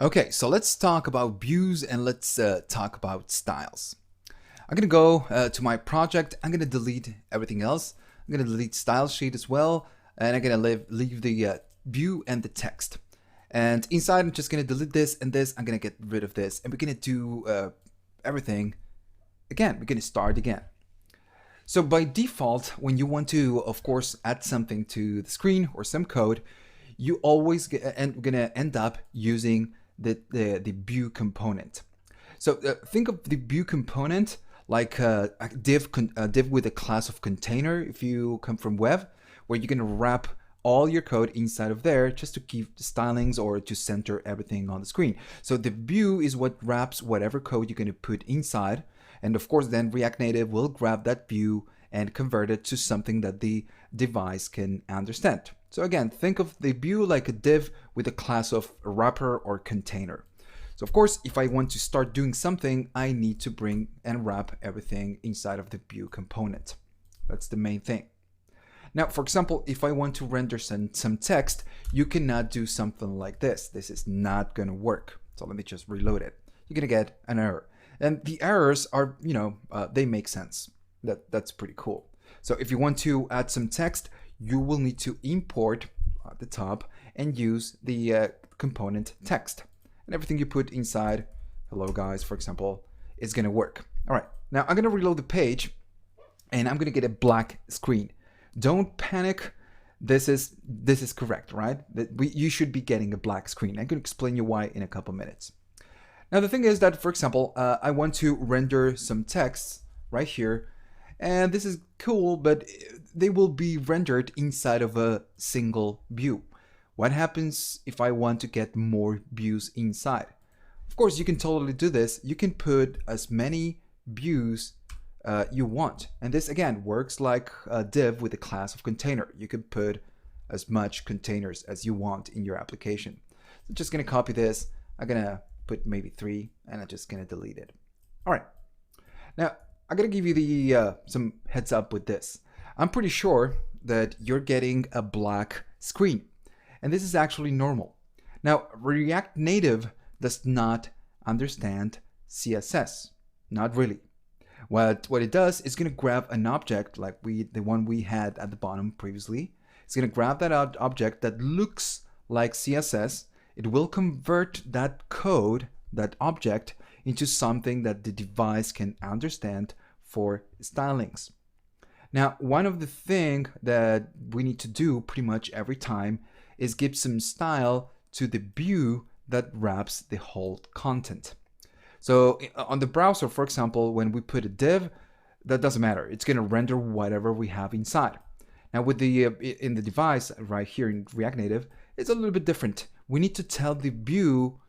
Okay, so let's talk about views and let's talk about styles. I'm gonna go to my project. I'm gonna delete everything else. I'm gonna delete style sheet as well, and I'm gonna leave the view and the text. And inside, I'm just gonna delete this and this. I'm gonna get rid of this, and we're gonna do everything again. We're gonna start again. So by default, when you want to, of course, add something to the screen or some code, you always gonna end up using the view component. So think of the view component like a div with a class of container if you come from web, where you're gonna wrap all your code inside of there just to keep the stylings or to center everything on the screen. So the view is what wraps whatever code you're gonna put inside. And of course, then React Native will grab that view and convert it to something that the device can understand. So again, think of the view like a div with a class of wrapper or container. So of course, if I want to start doing something, I need to bring and wrap everything inside of the view component. That's the main thing. Now, for example, if I want to render some text, you cannot do something like this. This is not gonna work. So let me just reload it. You're gonna get an error. And the errors are, they make sense. That's pretty cool. So if you want to add some text, you will need to import at the top and use the component text. And everything you put inside, hello guys, for example, is gonna work. All right, now I'm gonna reload the page and I'm gonna get a black screen. Don't panic. This is correct, right? You should be getting a black screen. I'm gonna explain you why in a couple minutes. Now the thing is that, for example, I want to render some text right here, and this is cool, but they will be rendered inside of a single view. What happens if I want to get more views inside? Of course, you can totally do this. You can put as many views you want, and this again works like a div with a class of container. You can put as much containers as you want in your application. So I'm just gonna copy this. I'm gonna put maybe 3 and I'm just gonna delete it. All right, now I'm gonna give you the some heads up with this. I'm pretty sure that you're getting a black screen, and this is actually normal. Now React Native does not understand CSS, not really. What it does is gonna grab an object like the one we had at the bottom previously. It's gonna grab that object that looks like CSS. It will convert that code, that object, into something that the device can understand for stylings. Now, one of the things that we need to do pretty much every time is give some style to the view that wraps the whole content. So on the browser, for example, when we put a div, that doesn't matter. It's going to render whatever we have inside. Now with the in the device right here in React Native, it's a little bit different. We need to tell the view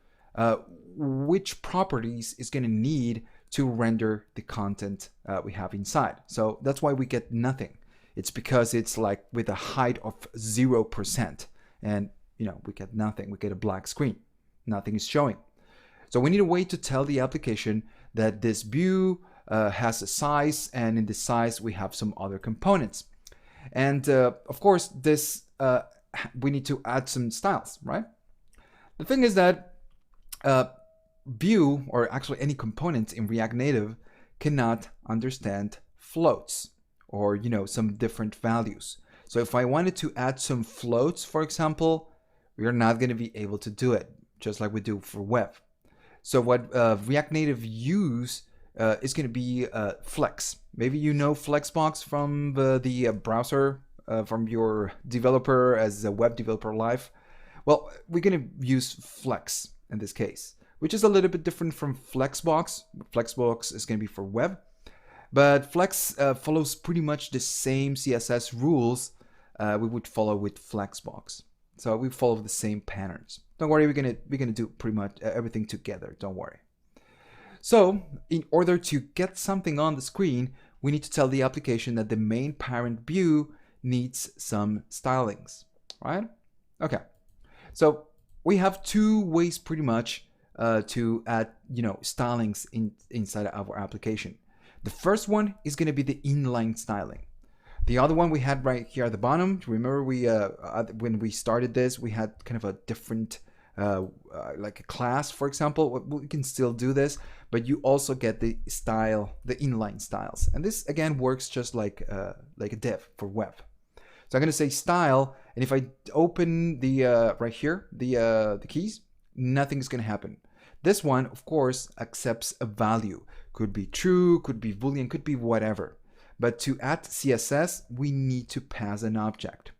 which properties it's going to need to render the content we have inside. So that's why we get nothing. It's because it's like with a height of 0%, and we get nothing. We get a black screen. Nothing is showing. So we need a way to tell the application that this view has a size, and in the size we have some other components. And of course, this we need to add some styles, right? The thing is that view, or actually any component in React Native, cannot understand floats or some different values. So if I wanted to add some floats, for example, we are not going to be able to do it, just like we do for web. So what React Native use is going to be Flex. Maybe Flexbox from the browser, from your developer as a web developer life. Well, we're going to use Flex in this case, which is a little bit different from Flexbox. Flexbox is going to be for web, but Flex follows pretty much the same CSS rules we would follow with Flexbox. So we follow the same patterns. Don't worry, we're gonna do pretty much everything together. Don't worry. So in order to get something on the screen, we need to tell the application that the main parent view needs some stylings, right? Okay. So we have 2 ways pretty much to add stylings inside of our application. The first one is going to be the inline styling. The other one we had right here at the bottom. Remember, we when we started this, we had kind of a different like a class, for example, we can still do this, but you also get the style, the inline styles. And this again works just like a div for web. So I'm going to say style, and if I open the right here, the keys, nothing is going to happen. This one, of course, accepts a value. Could be true, could be Boolean, could be whatever. But to add CSS, we need to pass an object.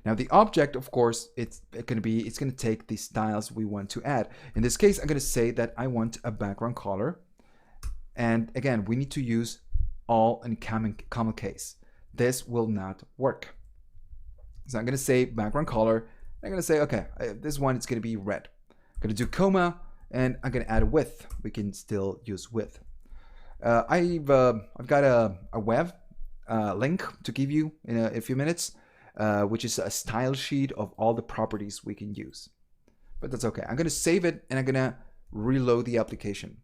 Now the object, of course, it's going to take the styles we want to add. In this case, I'm going to say that I want a background color. And again, we need to use all in camel case. This will not work. So I'm going to say background color. I'm going to say, okay, this one is going to be red. I'm going to do comma, and I'm going to add a width. We can still use width. I've got a web link to give you in a few minutes, which is a style sheet of all the properties we can use. But that's okay. I'm going to save it, and I'm going to reload the application.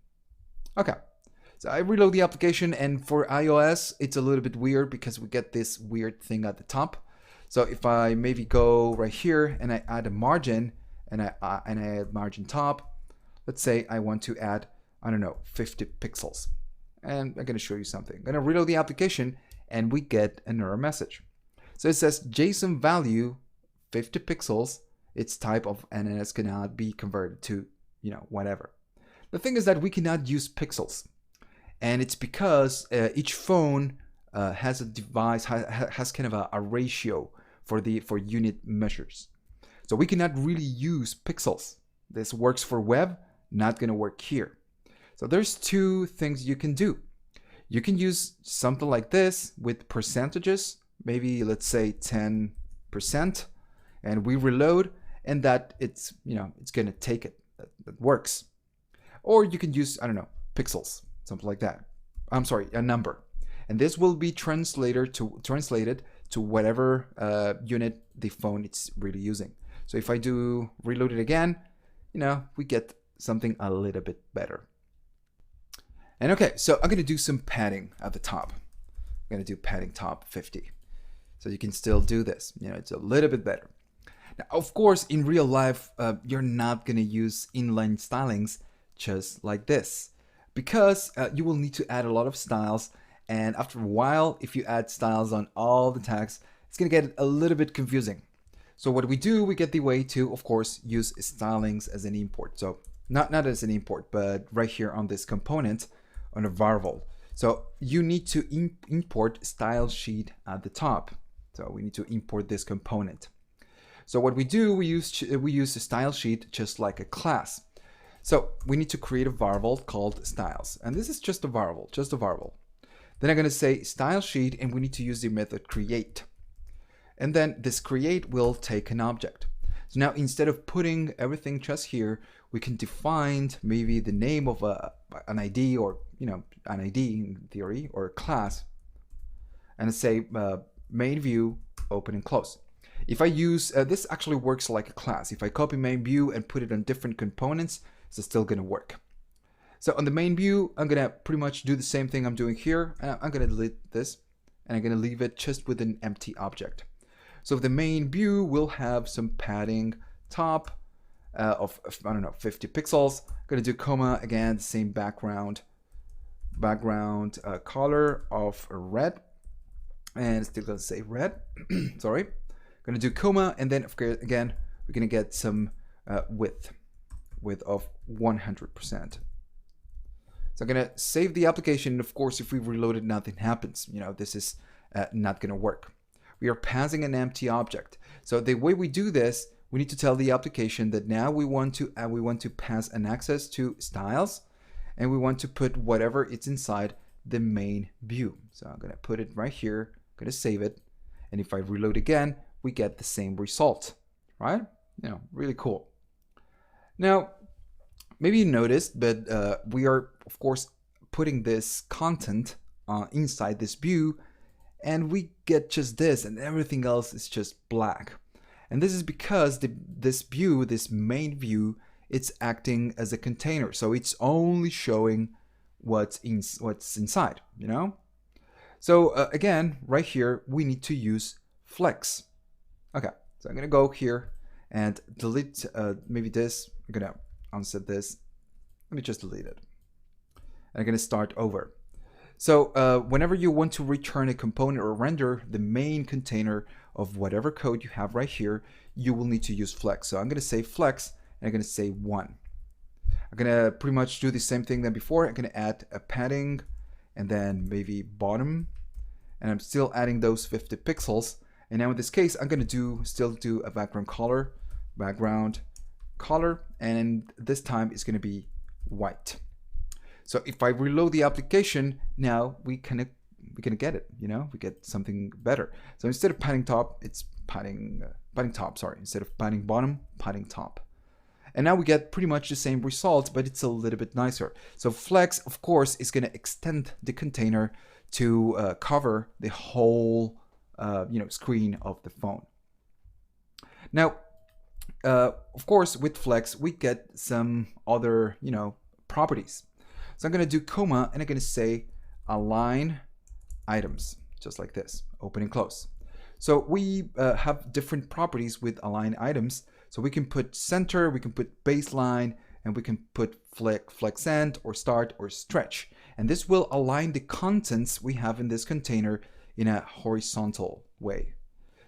Okay. So I reload the application, and for iOS, it's a little bit weird because we get this weird thing at the top. So if I maybe go right here and I add a margin, and I add margin top, let's say I want to add, I don't know, 50 pixels. And I'm going to show you something. I'm going to reload the application, and we get an error message. So it says JSON value 50 pixels. Its type of NNS cannot be converted to, whatever. The thing is that we cannot use pixels, and it's because each phone has a device, has kind of a ratio for unit measures. So we cannot really use pixels. This works for web, not going to work here. So there's two things you can do. You can use something like this with percentages, maybe let's say 10%, and we reload, and that it's going to take it. That works. Or you can use, I don't know, pixels, something like that. I'm sorry, a number. And this will be translated to whatever unit the phone it's really using. So if I do reload it again, we get something a little bit better. And okay, so I'm going to do some padding at the top. I'm going to do padding top 50. So you can still do this. It's a little bit better. Now, of course, in real life, you're not going to use inline stylings just like this, because you will need to add a lot of styles. And after a while, if you add styles on all the tags, it's going to get a little bit confusing. So what we do, we get the way to, of course, use stylings as an import. So not as an import, but right here on this component on a varvel. So you need to import style sheet at the top. So we need to import this component. So what we do, we use a style sheet just like a class. So we need to create a varvel called styles. And this is just a varvel, Then I'm going to say style sheet, and we need to use the method create. And then this create will take an object. So now instead of putting everything just here, we can define maybe the name of an ID, or an ID in theory, or a class, and say main view, open and close. If I use this, actually works like a class. If I copy main view and put it on different components, it's still going to work. So on the main view, I'm going to pretty much do the same thing I'm doing here. I'm going to delete this, and I'm going to leave it just with an empty object. So the main view will have some padding top of, I don't know, 50 pixels. I'm going to do comma, again, the same background color of red, and still going to say red. Sorry. I'm going to do comma, and then again, we're going to get some width of 100%. So I'm going to save the application. Of course, if we reload it, nothing happens. This is not going to work. We are passing an empty object. So the way we do this, we need to tell the application that now we want to pass an access to styles, and we want to put whatever it's inside the main view. So I'm going to put it right here. I'm going to save it. And if I reload again, we get the same result, right? Really cool. Now, maybe you noticed, but we are, of course, putting this content inside this view, and we get just this, and everything else is just black. And this is because this view, this main view, it's acting as a container. So it's only showing what's inside, So again, right here, we need to use flex. Okay, so I'm going to go here, and delete maybe this. I'm gonna unset this. Let me just delete it. And I'm gonna start over. So whenever you want to return a component or render the main container of whatever code you have right here, you will need to use flex. So I'm gonna say flex, and I'm gonna say 1. I'm gonna pretty much do the same thing than before. I'm gonna add a padding, and then maybe bottom, and I'm still adding those 50 pixels. And now in this case, I'm gonna still do a background color, and this time it's gonna be white. So if I reload the application, now we can get it, you know, we get something better. So instead of padding top, it's padding top, sorry. Instead of padding bottom, padding top. And now we get pretty much the same result, but it's a little bit nicer. So flex, of course, is gonna extend the container to cover the whole screen of the phone. Now, of course, with flex, we get some other, properties. So I'm gonna do comma, and I'm gonna say align items, just like this, open and close. So we have different properties with align items. So we can put center, we can put baseline, and we can put flex end or start or stretch. And this will align the contents we have in this container in a horizontal way.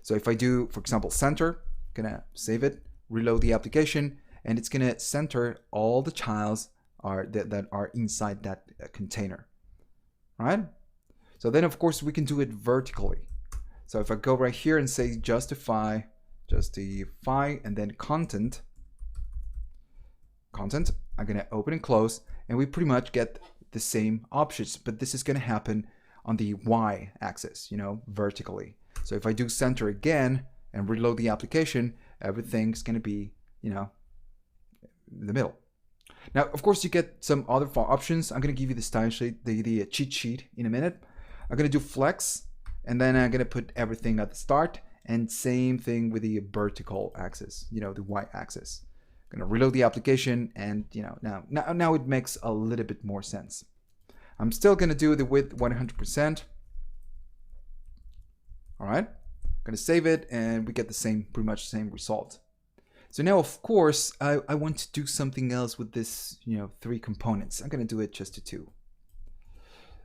So if I do, for example, center, I'm gonna save it, reload the application, and it's gonna center all the tiles that are inside that container, right? So then of course we can do it vertically. So if I go right here and say justify, and then content, I'm gonna open and close, and we pretty much get the same options, but this is gonna happen on the Y axis, vertically. So if I do center again and reload the application, everything's gonna be, in the middle. Now, of course, you get some other options. I'm gonna give you the style sheet, the cheat sheet in a minute. I'm gonna do flex, and then I'm gonna put everything at the start, and same thing with the vertical axis, the Y axis. I'm gonna reload the application, and now it makes a little bit more sense. I'm still gonna do the width 100%. All right, I'm gonna save it, and we get pretty much the same result. So now, of course, I want to do something else with this, 3 components. I'm gonna do it just to 2.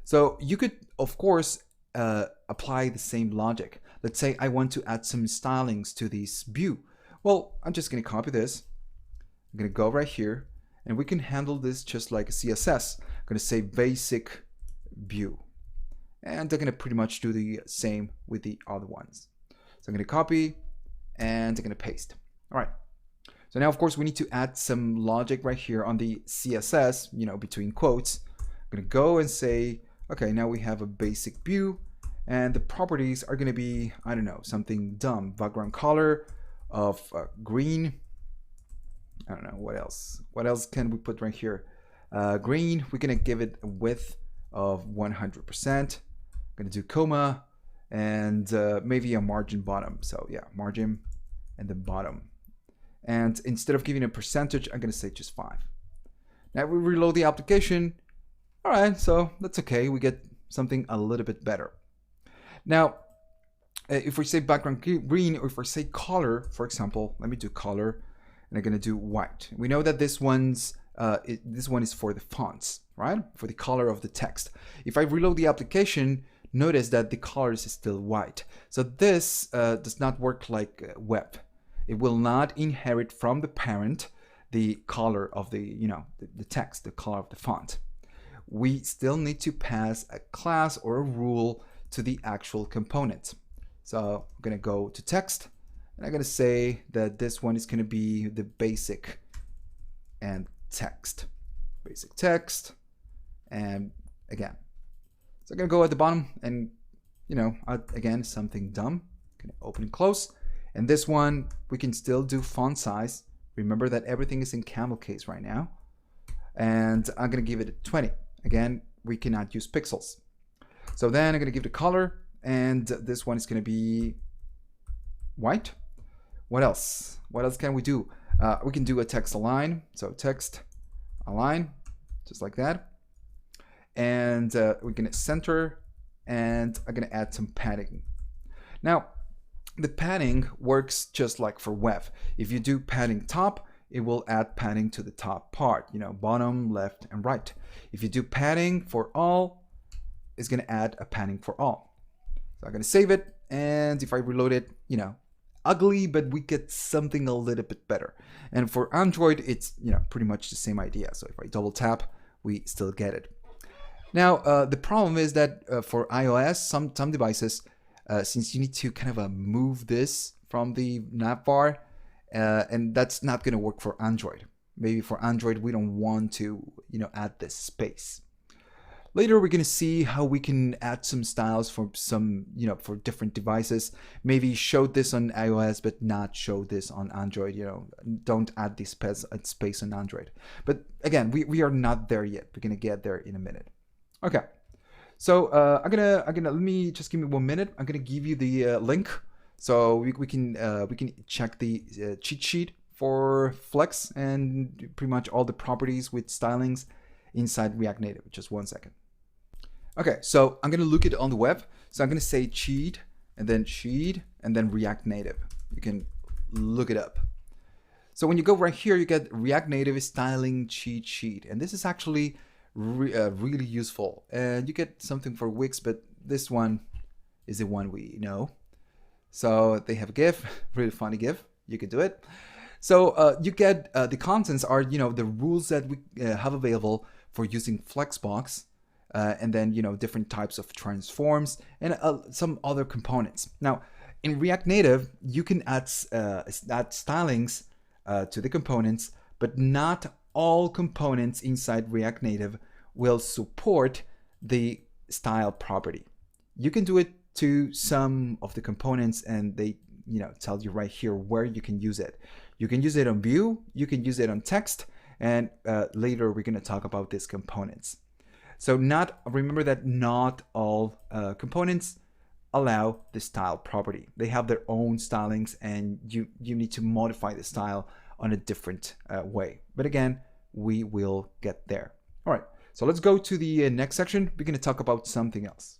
So you could, of course, apply the same logic. Let's say I want to add some stylings to this view. Well, I'm just gonna copy this. I'm gonna go right here, and we can handle this just like a CSS. I'm gonna say basic view, and they're gonna pretty much do the same with the other ones. So I'm gonna copy, and I'm gonna paste. All right. So now, of course, we need to add some logic right here on the CSS, between quotes. I'm gonna go and say, okay, now we have a basic view, and the properties are gonna be, I don't know, something dumb. Background color of green. I don't know, what else? What else can we put right here? Green, we're gonna give it a width of 100%. I'm gonna do comma, and maybe a margin bottom. So yeah, margin and the bottom. And instead of giving a percentage, I'm gonna say just 5. Now we reload the application. All right, so that's okay. We get something a little bit better. Now, if we say background green, or if I say color, for example, let me do color, and I'm gonna do white. We know that this one is for the fonts, right? For the color of the text. If I reload the application, notice that the color is still white. So this does not work like web. It will not inherit from the parent the color of the text, the color of the font. We still need to pass a class or a rule to the actual component. So I'm gonna go to text, and I'm gonna say that this one is gonna be the basic and text. Basic text, and again. So I'm gonna go at the bottom, and again, something dumb. Gonna open and close. And this one, we can still do font size. Remember that everything is in camel case right now. And I'm gonna give it a 20. Again, we cannot use pixels. So then I'm gonna give it a color, and this one is gonna be white. What else? What else can we do? We can do a text align. So text align, just like that. And we're gonna center, and I'm gonna add some padding. Now, the padding works just like for web. If you do padding top, it will add padding to the top part, bottom, left, and right. If you do padding for all, it's going to add a padding for all. So I'm going to save it, and if I reload it, ugly, but we get something a little bit better. And for Android, it's pretty much the same idea. So if I double tap, we still get it. Now the problem is that for iOS, some devices, since you need to kind of move this from the navbar, and that's not going to work for Android. Maybe for Android, we don't want to add this space. Later, we're going to see how we can add some styles for some, for different devices. Maybe show this on iOS, but not show this on Android. Don't add this space on Android. But again, we are not there yet. We're going to get there in a minute. Okay. So I'm gonna let me just give me 1 minute. I'm gonna give you the link, so we can check the cheat sheet for Flex and pretty much all the properties with stylings inside React Native. Just 1 second. Okay, so I'm gonna look it on the web. So I'm gonna say cheat and then React Native. You can look it up. So when you go right here, you get React Native styling cheat sheet, and this is actually really useful. And you get something for Wix, but this one is the one we know. So they have a GIF, really funny GIF. You can do it. So you get the contents are the rules that we have available for using Flexbox. And then different types of transforms and some other components. Now in React Native you can add stylings to the components, but not all components inside React Native will support the style property. You can do it to some of the components, and they tell you right here where you can use it. You can use it on view, you can use it on text, and later we're going to talk about these components. So remember that not all components allow the style property. They have their own stylings, and you need to modify the style on a different way. But again, we will get there. All right, so let's go to the next section. We're going to talk about something else.